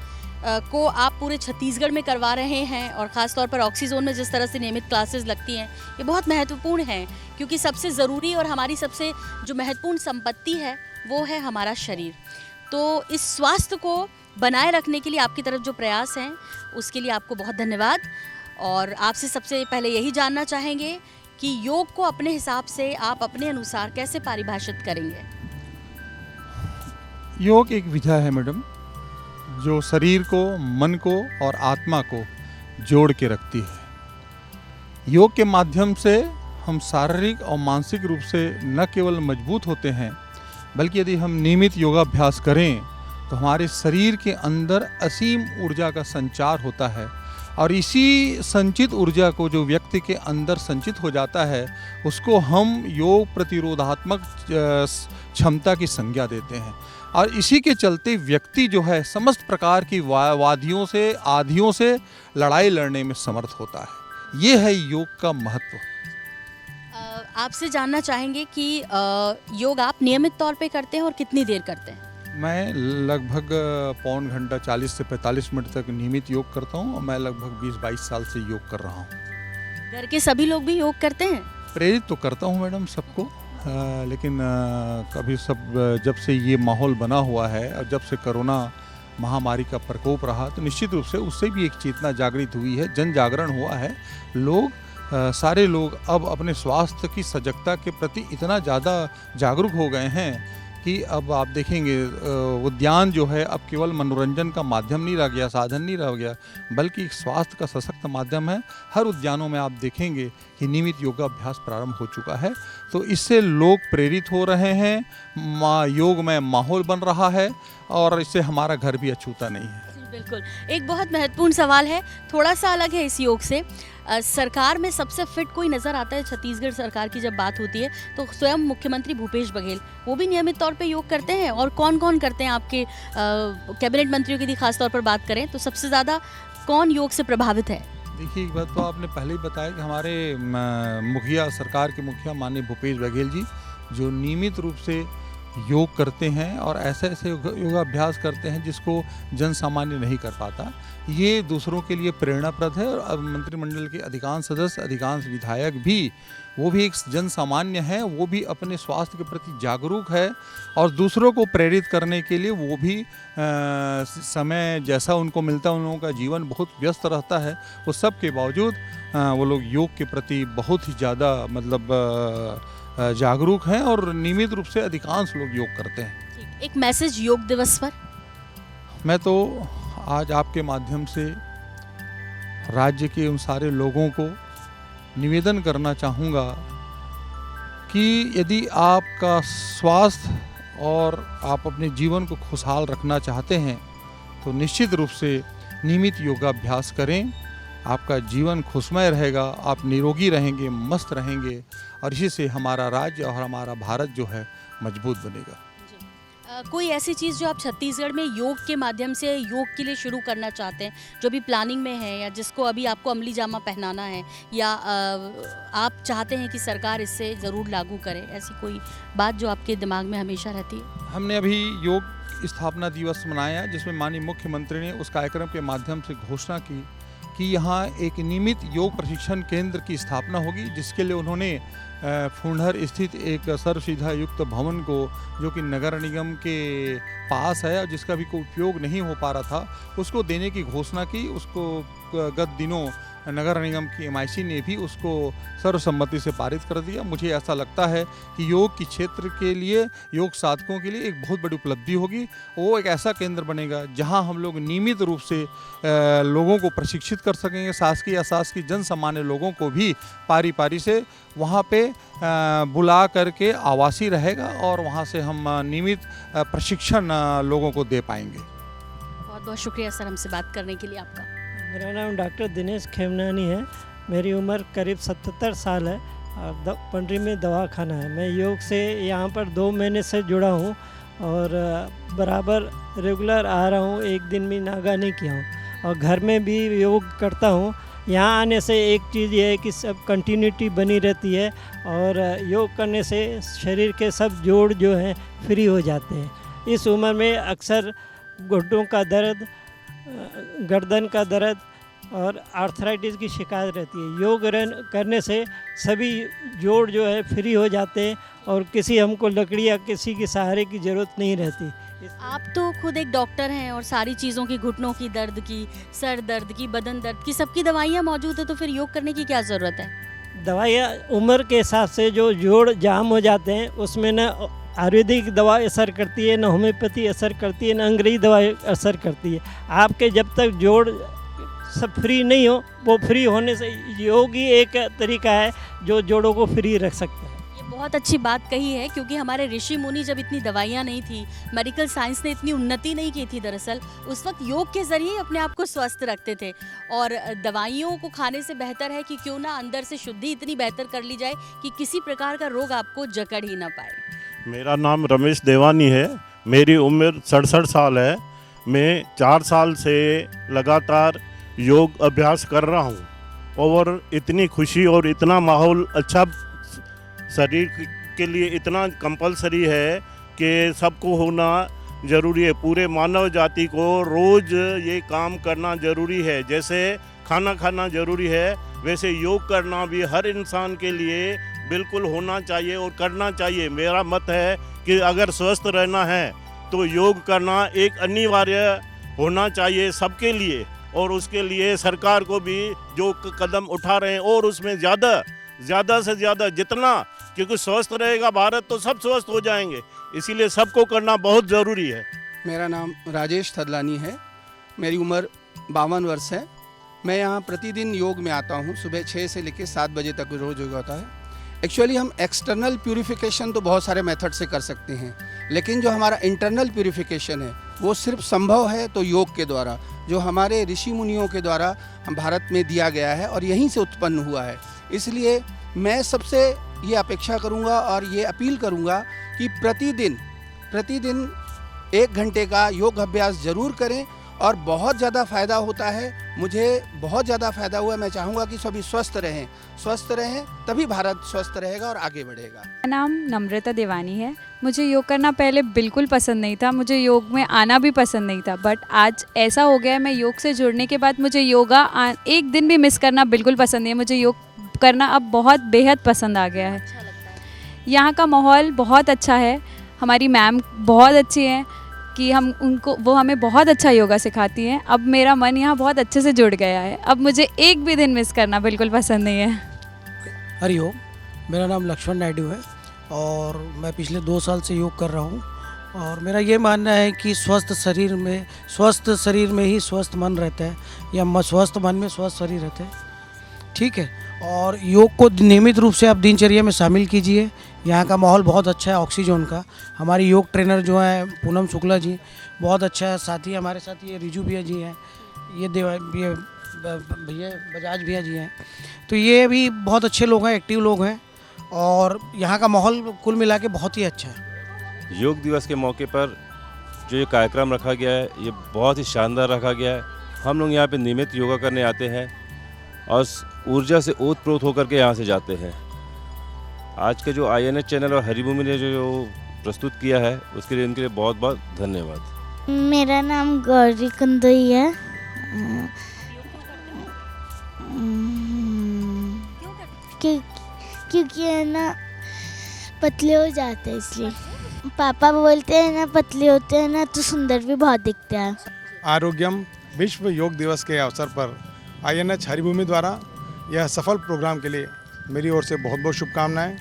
[SPEAKER 2] को आप पूरे छत्तीसगढ़ में करवा रहे हैं और ख़ास तौर पर ऑक्सीजोन में जिस तरह से नियमित क्लासेस लगती हैं ये बहुत महत्वपूर्ण है क्योंकि सबसे ज़रूरी और हमारी सबसे जो महत्वपूर्ण संपत्ति है वो है हमारा शरीर। तो इस स्वास्थ्य को बनाए रखने के लिए आपकी तरफ जो प्रयास हैं उसके लिए आपको बहुत धन्यवाद। और आपसे सबसे पहले यही जानना चाहेंगे कि योग को अपने हिसाब से आप अपने अनुसार कैसे परिभाषित करेंगे।
[SPEAKER 4] योग एक विधा है मैडम जो शरीर को, मन को और आत्मा को जोड़ के रखती है। योग के माध्यम से हम शारीरिक और मानसिक रूप से न केवल मजबूत होते हैं बल्कि यदि हम नियमित योगाभ्यास करें तो हमारे शरीर के अंदर असीम ऊर्जा का संचार होता है और इसी संचित ऊर्जा को जो व्यक्ति के अंदर संचित हो जाता है उसको हम योग प्रतिरोधात्मक क्षमता की संज्ञा देते हैं और इसी के चलते व्यक्ति जो है समस्त प्रकार की वादियों से, आधियों से लड़ाई लड़ने में समर्थ होता है। ये है योग का महत्व।
[SPEAKER 2] आपसे जानना चाहेंगे कि योग आप नियमित तौर पे करते हैं और कितनी देर करते हैं?
[SPEAKER 4] मैं लगभग पौन घंटा 40 से 45 मिनट तक नियमित योग करता हूँ और मैं लगभग 20-22 साल से योग कर रहा हूँ।
[SPEAKER 2] घर के सभी लोग भी योग करते हैं?
[SPEAKER 4] प्रेरित तो करता हूँ मैडम सबको, लेकिन कभी जब से ये माहौल बना हुआ है और जब से कोरोना महामारी का प्रकोप रहा तो निश्चित रूप से उससे भी एक चेतना जागृत हुई है, जन जागरण हुआ है। सारे लोग अब अपने स्वास्थ्य की सजगता के प्रति इतना ज़्यादा जागरूक हो गए हैं कि अब आप देखेंगे उद्यान जो है अब केवल मनोरंजन का माध्यम नहीं रह गया, साधन नहीं रह गया, बल्कि एक स्वास्थ्य का सशक्त माध्यम है। हर उद्यानों में आप देखेंगे कि नियमित योगाभ्यास प्रारंभ हो चुका है, तो इससे लोग प्रेरित हो रहे हैं, योग में माहौल बन रहा है और इससे हमारा घर भी अछूता नहीं है।
[SPEAKER 2] बिल्कुल। एक बहुत महत्वपूर्ण सवाल है, थोड़ा सा अलग है इस योग से। सरकार में सबसे फिट कोई नज़र आता है छत्तीसगढ़ सरकार की जब बात होती है तो स्वयं मुख्यमंत्री भूपेश बघेल, वो भी नियमित तौर पे योग करते हैं। और कौन कौन करते हैं आपके कैबिनेट मंत्रियों की खास तौर पर बात करें तो सबसे ज़्यादा कौन योग से प्रभावित है?
[SPEAKER 4] देखिए, एक बात तो आपने पहले ही बताया कि हमारे सरकार के मुखिया माननीय भूपेश बघेल जी जो नियमित रूप से योग करते हैं और ऐसे ऐसे योगाभ्यास करते हैं जिसको जन सामान्य नहीं कर पाता, ये दूसरों के लिए प्रेरणाप्रद है। और अब मंत्रिमंडल के अधिकांश सदस्य, अधिकांश विधायक भी, वो भी एक जन सामान्य हैं, वो भी अपने स्वास्थ्य के प्रति जागरूक है और दूसरों को प्रेरित करने के लिए वो भी समय जैसा उनको मिलता है, उन लोगों का जीवन बहुत व्यस्त रहता है, वो सब के बावजूद वो लोग योग के प्रति बहुत ही ज़्यादा जागरूक हैं और नियमित रूप से अधिकांश लोग योग करते हैं।
[SPEAKER 2] एक मैसेज योग दिवस पर? मैं
[SPEAKER 4] तो आज आपके माध्यम से राज्य के उन सारे लोगों को निवेदन करना चाहूँगा कि यदि आपका स्वास्थ्य और आप अपने जीवन को खुशहाल रखना चाहते हैं तो निश्चित रूप से नियमित योगाभ्यास करें। आपका जीवन खुशमय रहेगा, आप निरोगी रहेंगे, मस्त रहेंगे और इसी से हमारा राज्य और हमारा भारत जो है मजबूत बनेगा।
[SPEAKER 2] कोई ऐसी चीज़ जो आप छत्तीसगढ़ में योग के माध्यम से योग के लिए शुरू करना चाहते हैं, जो भी प्लानिंग में है या जिसको अभी आपको अमली जामा पहनाना है या आप चाहते हैं कि सरकार इससे ज़रूर लागू करे, ऐसी कोई बात जो आपके दिमाग में हमेशा रहती है?
[SPEAKER 4] हमने अभी योग स्थापना दिवस मनाया जिसमें माननीय मुख्यमंत्री ने उस कार्यक्रम के माध्यम से घोषणा की कि यहाँ एक नियमित योग प्रशिक्षण केंद्र की स्थापना होगी, जिसके लिए उन्होंने फुंडहर स्थित एक सर्वसुविधा युक्त भवन को, जो कि नगर निगम के पास है और जिसका भी कोई उपयोग नहीं हो पा रहा था, उसको देने की घोषणा की। उसको गत दिनों नगर निगम की MIC ने भी उसको सर्वसम्मति से पारित कर दिया। मुझे ऐसा लगता है कि योग की क्षेत्र के लिए, योग साधकों के लिए एक बहुत बड़ी उपलब्धि होगी। वो एक ऐसा केंद्र बनेगा जहां हम लोग नियमित रूप से लोगों को प्रशिक्षित कर सकेंगे, शासकीय अशासकीय जन सामान्य लोगों को भी पारी पारी से वहां पे बुला करके आवासीय रहेगा और वहां से हम नियमित प्रशिक्षण लोगों को दे पाएंगे।
[SPEAKER 2] बहुत बहुत शुक्रिया सर हमसे बात करने के लिए आपका।
[SPEAKER 5] मेरा नाम डॉक्टर दिनेश खेमनानी है। मेरी उम्र करीब 77 साल है और पंडरी में दवाखाना है। मैं योग से यहाँ पर 2 महीने से जुड़ा हूँ और बराबर रेगुलर आ रहा हूँ, एक दिन भी नागा नहीं किया हूँ और घर में भी योग करता हूँ। यहाँ आने से एक चीज़ ये है कि सब कंटिन्यूटी बनी रहती है और योग करने से शरीर के सब जोड़ जो हैं फ्री हो जाते हैं। इस उम्र में अक्सर घुटनों का दर्द, गर्दन का दर्द और आर्थराइटिस की शिकायत रहती है। योग करने से सभी जोड़ जो है फ्री हो जाते हैं और किसी हमको लकड़ी या किसी के सहारे की ज़रूरत नहीं रहती।
[SPEAKER 2] आप तो खुद एक डॉक्टर हैं और सारी चीज़ों की, घुटनों की दर्द की, सर दर्द की, बदन दर्द की, सबकी दवाइयाँ मौजूद है, तो फिर योग करने की क्या ज़रूरत है?
[SPEAKER 5] दवाइयाँ उम्र के हिसाब से जो जोड़ जाम हो जाते हैं उसमें न आयुर्वेदिक दवा असर करती है, न होम्योपैथी असर करती है, न अंग्रेजी दवा असर करती है। आपके जब तक जोड़ सब फ्री नहीं हो, वो फ्री होने से योग ही एक तरीका है जो जोड़ों को फ्री रख सकता है।
[SPEAKER 2] ये बहुत अच्छी बात कही है, क्योंकि हमारे ऋषि मुनि जब इतनी दवाइयाँ नहीं थी, मेडिकल साइंस ने इतनी उन्नति नहीं की थी दरअसल, उस वक्त योग के ज़रिए अपने आप को स्वस्थ रखते थे। और दवाइयों को खाने से बेहतर है कि क्यों ना अंदर से शुद्धि इतनी बेहतर कर ली जाए कि किसी प्रकार का रोग आपको जकड़ ही ना पाए।
[SPEAKER 6] मेरा नाम रमेश देवानी है। मेरी उम्र 67 साल है। मैं 4 साल से लगातार योग अभ्यास कर रहा हूँ और इतनी खुशी और इतना माहौल अच्छा शरीर के लिए इतना कंपलसरी है कि सबको होना जरूरी है। पूरे मानव जाति को रोज ये काम करना जरूरी है। जैसे खाना खाना जरूरी है, वैसे योग करना भी हर इंसान के लिए बिल्कुल होना चाहिए और करना चाहिए। मेरा मत है कि अगर स्वस्थ रहना है तो योग करना एक अनिवार्य होना चाहिए सबके लिए, और उसके लिए सरकार को भी जो कदम उठा रहे हैं और उसमें ज़्यादा से ज़्यादा जितना, क्योंकि स्वस्थ रहेगा भारत तो सब स्वस्थ हो जाएंगे, इसीलिए सबको करना बहुत ज़रूरी है।
[SPEAKER 7] मेरा नाम राजेश थदलानी है, मेरी उम्र 52 वर्ष है। मैं यहाँ प्रतिदिन योग में आता हूँ, सुबह 6 से लेकर 7 बजे तक रोज़ योग होता है। एक्चुअली हम एक्सटर्नल प्यूरिफिकेशन तो बहुत सारे मेथड से कर सकते हैं, लेकिन जो हमारा इंटरनल प्यूरिफिकेशन है वो सिर्फ संभव है तो योग के द्वारा, जो हमारे ऋषि मुनियों के द्वारा हम भारत में दिया गया है और यहीं से उत्पन्न हुआ है। इसलिए मैं सबसे ये अपेक्षा करूँगा और ये अपील करूँगा कि प्रतिदिन 1 घंटे का योग अभ्यास ज़रूर करें और बहुत ज़्यादा फ़ायदा होता है। मुझे बहुत ज़्यादा फ़ायदा हुआ। मैं चाहूँगा कि सभी स्वस्थ रहें तभी भारत स्वस्थ रहेगा और आगे बढ़ेगा।
[SPEAKER 8] मेरा नाम नम्रता देवानी है। मुझे योग करना पहले बिल्कुल पसंद नहीं था, मुझे योग में आना भी पसंद नहीं था, बट आज ऐसा हो गया है, मैं योग से जुड़ने के बाद मुझे योगा एक दिन भी मिस करना बिल्कुल पसंद नहीं है। मुझे योग करना अब बहुत बेहद पसंद आ गया है। यहाँ का माहौल बहुत अच्छा है, हमारी मैम बहुत अच्छी हैं कि वो हमें बहुत अच्छा योगा सिखाती हैं। अब मेरा मन यहाँ बहुत अच्छे से जुड़ गया है, अब मुझे एक भी दिन मिस करना बिल्कुल पसंद नहीं है।
[SPEAKER 9] हरिओम, मेरा नाम लक्ष्मण नायडू है और मैं पिछले 2 साल से योग कर रहा हूँ। और मेरा ये मानना है कि स्वस्थ शरीर में ही स्वस्थ मन रहता है, या स्वस्थ मन में स्वस्थ शरीर रहता है। ठीक है, और योग को नियमित रूप से आप दिनचर्या में शामिल कीजिए। यहाँ का माहौल बहुत अच्छा है, ऑक्सीजन का। हमारी योग ट्रेनर जो हैं पूनम शुक्ला जी बहुत अच्छा है, साथ ही हमारे साथ ये रिजू भैया जी हैं, ये भैया बजाज भैया जी हैं। तो ये भी बहुत अच्छे लोग हैं, एक्टिव लोग हैं, और यहाँ का माहौल कुल मिला के बहुत ही अच्छा है।
[SPEAKER 10] योग दिवस के मौके पर जो ये कार्यक्रम रखा गया है ये बहुत ही शानदार रखा गया है। हम लोग यहाँ पे नियमित योगा करने आते हैं और ऊर्जा से ओतप्रोत होकर के यहाँ से जाते हैं। आज के जो INH चैनल और हरिभूमि ने जो प्रस्तुत किया है उसके लिए इनके लिए बहुत बहुत धन्यवाद।
[SPEAKER 11] मेरा नाम गौरी कंदोई है। क्योंकि है ना पतले हो जाते हैं, इसलिए पापा बोलते हैं ना पतले होते हैं ना तो सुंदर भी बहुत दिखते हैं।
[SPEAKER 4] आरोग्यम विश्व योग दिवस के अवसर पर INH हरिभूमि द्वारा यह सफल प्रोग्राम के लिए मेरी ओर से बहुत बहुत शुभकामनाएं।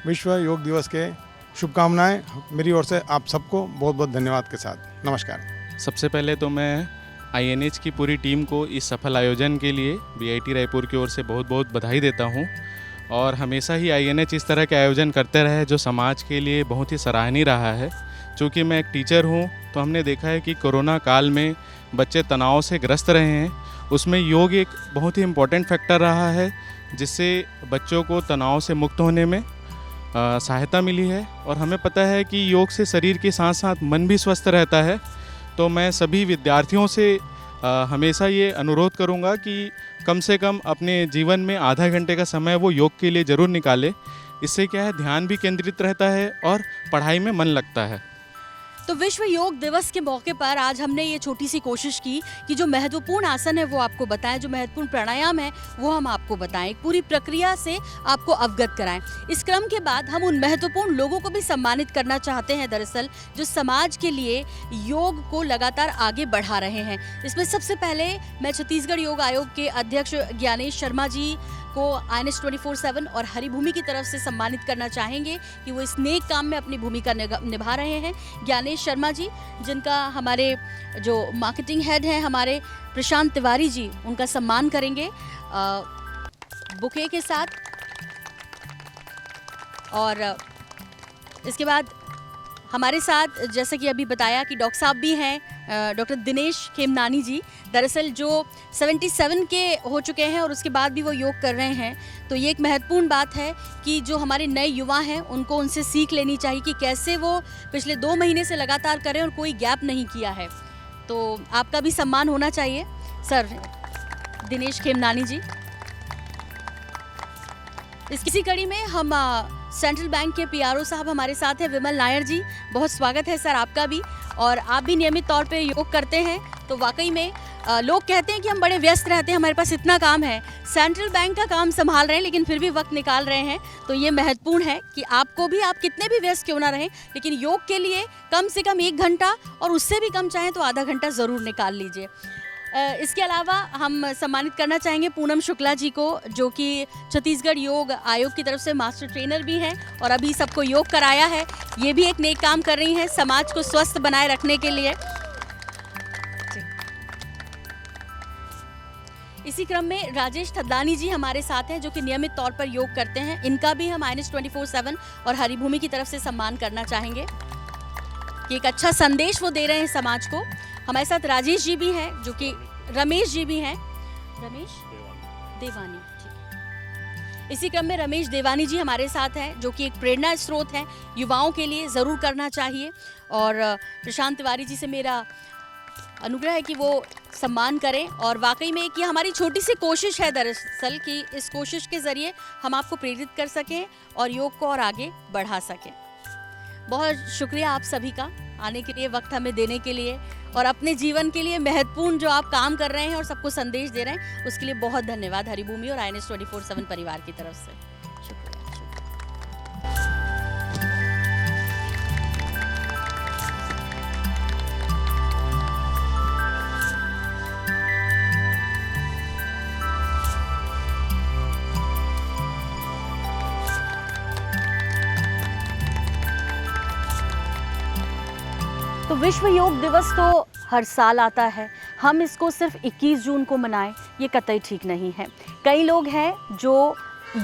[SPEAKER 4] विश्व योग दिवस के शुभकामनाएं मेरी ओर से आप सबको बहुत बहुत धन्यवाद के साथ। नमस्कार।
[SPEAKER 12] सबसे पहले तो मैं INH की पूरी टीम को इस सफल आयोजन के लिए BIT रायपुर की ओर से बहुत बहुत बधाई देता हूं, और हमेशा ही INH इस तरह के आयोजन करते रहे जो समाज के लिए बहुत ही सराहनीय रहा है। चूँकि मैं एक टीचर हूं तो हमने देखा है कि कोरोना काल में बच्चे तनाव से ग्रस्त रहे हैं, उसमें योग एक बहुत ही इम्पोर्टेंट फैक्टर रहा है जिससे बच्चों को तनाव से मुक्त होने में सहायता मिली है। और हमें पता है कि योग से शरीर के साथ साथ मन भी स्वस्थ रहता है। तो मैं सभी विद्यार्थियों से हमेशा ये अनुरोध करूँगा कि कम से कम अपने जीवन में आधा घंटे का समय वो योग के लिए ज़रूर निकाले। इससे क्या है, ध्यान भी केंद्रित रहता है और पढ़ाई में मन लगता है।
[SPEAKER 2] तो विश्व योग दिवस के मौके पर आज हमने ये छोटी सी कोशिश की कि जो महत्वपूर्ण आसन है वो आपको बताएं, जो महत्वपूर्ण प्राणायाम है वो हम आपको बताएं, एक पूरी प्रक्रिया से आपको अवगत कराएं। इस क्रम के बाद हम उन महत्वपूर्ण लोगों को भी सम्मानित करना चाहते हैं दरअसल, जो समाज के लिए योग को लगातार आगे बढ़ा रहे हैं। इसमें सबसे पहले मैं छत्तीसगढ़ योग आयोग के अध्यक्ष ज्ञानेश शर्मा जी को INH 24/7 और हरिभूमि की तरफ से सम्मानित करना चाहेंगे कि वो इस नेक काम में अपनी भूमिका निभा रहे हैं। ज्ञानेश शर्मा जी, जिनका हमारे जो मार्केटिंग हेड हैं हमारे प्रशांत तिवारी जी, उनका सम्मान करेंगे बुके के साथ। और इसके बाद हमारे साथ जैसे कि अभी बताया कि डॉक्टर साहब भी हैं, डॉक्टर दिनेश खेमनानी जी, दरअसल जो 77 के हो चुके हैं और उसके बाद भी वो योग कर रहे हैं। तो ये एक महत्वपूर्ण बात है कि जो हमारे नए युवा हैं उनको उनसे सीख लेनी चाहिए कि कैसे वो पिछले 2 महीने से लगातार करें और कोई गैप नहीं किया है। तो आपका भी सम्मान होना चाहिए सर दिनेश खेमनानी जी। इसी कड़ी में हम सेंट्रल बैंक के PRO साहब हमारे साथ हैं, विमल नायर जी, बहुत स्वागत है सर आपका भी। और आप भी नियमित तौर पे योग करते हैं तो वाकई में लोग कहते हैं कि हम बड़े व्यस्त रहते हैं, हमारे पास इतना काम है, सेंट्रल बैंक का काम संभाल रहे हैं लेकिन फिर भी वक्त निकाल रहे हैं। तो ये महत्वपूर्ण है कि आपको भी, आप कितने भी व्यस्त क्यों ना रहें, लेकिन योग के लिए कम से कम 1 घंटा और उससे भी कम चाहें तो आधा घंटा ज़रूर निकाल लीजिए। इसके अलावा हम सम्मानित करना चाहेंगे पूनम शुक्ला जी को, जो कि छत्तीसगढ़ योग आयोग की तरफ से मास्टर ट्रेनर भी हैं और अभी सबको योग कराया है। ये भी एक नेक काम कर रही हैं समाज को स्वस्थ बनाए रखने के लिए। इसी क्रम में राजेश थदलानी जी हमारे साथ हैं, जो कि नियमित तौर पर योग करते हैं। इनका भी हम INH 24/7 और हरिभूमि की तरफ से सम्मान करना चाहेंगे कि एक अच्छा संदेश वो दे रहे हैं समाज को। हमारे साथ राजेश जी भी हैं, जो कि रमेश जी भी हैं, रमेश देवानी, ठीक। इसी क्रम में रमेश देवानी जी हमारे साथ हैं, जो कि एक प्रेरणा स्रोत है, युवाओं के लिए ज़रूर करना चाहिए। और प्रशांत तिवारी जी से मेरा अनुग्रह है कि वो सम्मान करें। और वाकई में कि हमारी छोटी सी कोशिश है दरअसल कि इस कोशिश के ज़रिए हम आपको प्रेरित कर सकें और योग को और आगे बढ़ा सकें। बहुत शुक्रिया आप सभी का आने के लिए, वक्त हमें देने के लिए और अपने जीवन के लिए महत्वपूर्ण जो आप काम कर रहे हैं और सबको संदेश दे रहे हैं, उसके लिए बहुत धन्यवाद हरिभूमि और INH 24/7 परिवार की तरफ से। तो विश्व योग दिवस तो हर साल आता है, हम इसको सिर्फ 21 जून को मनाएं ये कतई ठीक नहीं है। कई लोग हैं जो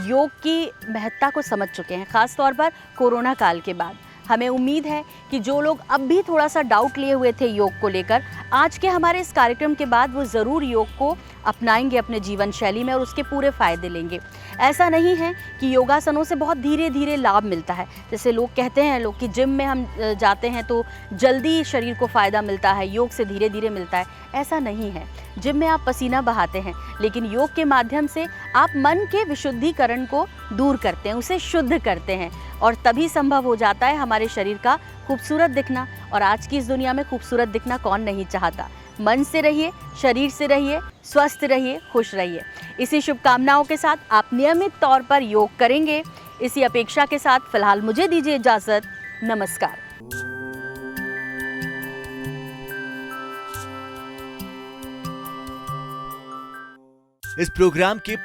[SPEAKER 2] योग की महत्ता को समझ चुके हैं, ख़ास तौर पर कोरोना काल के बाद। हमें उम्मीद है कि जो लोग अब भी थोड़ा सा डाउट लिए हुए थे योग को लेकर, आज के हमारे इस कार्यक्रम के बाद वो ज़रूर योग को अपनाएंगे अपने जीवन शैली में और उसके पूरे फ़ायदे लेंगे। ऐसा नहीं है कि योगासनों से बहुत धीरे धीरे लाभ मिलता है, जैसे लोग कहते हैं लोग कि जिम में हम जाते हैं तो जल्दी शरीर को फ़ायदा मिलता है, योग से धीरे धीरे मिलता है। ऐसा नहीं है। जिम में आप पसीना बहाते हैं, लेकिन योग के माध्यम से आप मन के विशुद्धिकरण को दूर करते हैं, उसे शुद्ध करते हैं और तभी संभव हो जाता है हमारे शरीर का खूबसूरत दिखना। और आज की इस दुनिया में खूबसूरत दिखना कौन नहीं चाहता। मन से रहिए, शरीर से रहिए, स्वस्थ रहिए, खुश रहिए। इसी शुभकामनाओं के साथ आप नियमित तौर पर योग करेंगे, इसी अपेक्षा के साथ फिलहाल मुझे दीजिए इजाज़त। नमस्कार।
[SPEAKER 1] इस प्रोग्राम के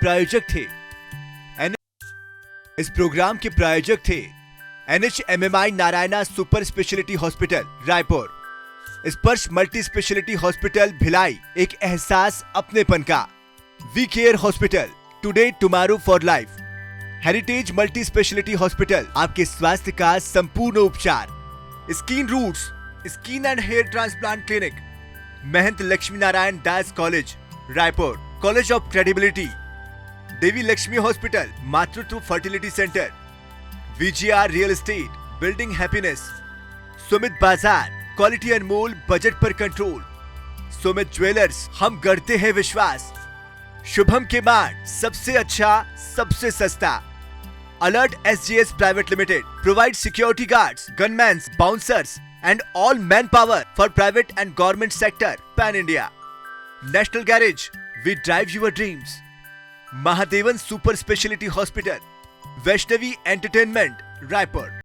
[SPEAKER 1] प्रायोजक थे NHMMI Narayana super speciality hospital Raipur, Sparsh multi speciality hospital Bhilai, एक एहसास अपनेपन का, we care hospital, today tomorrow for life, heritage multi speciality hospital, आपके स्वास्थ्य का संपूर्ण उपचार, skin roots skin and hair transplant clinic, Mahant Laxmi Narayan Das college Raipur, college of credibility, Devi Laxmi hospital, Matritva fertility centre, VGR real estate, building happiness, Sumit Bazar, quality अनमोल, budget पर control, Sumit jewellers, हम गढ़ते हैं विश्वास, शुभम के मार्ट, सबसे अच्छा सबसे सस्ता, alert SGS private limited, provide security guards, gunmans, bouncers and all manpower for private and government sector pan India, national garage, we drive your dreams, Mahadevan super speciality hospital, Vaishnavi entertainment Raipur.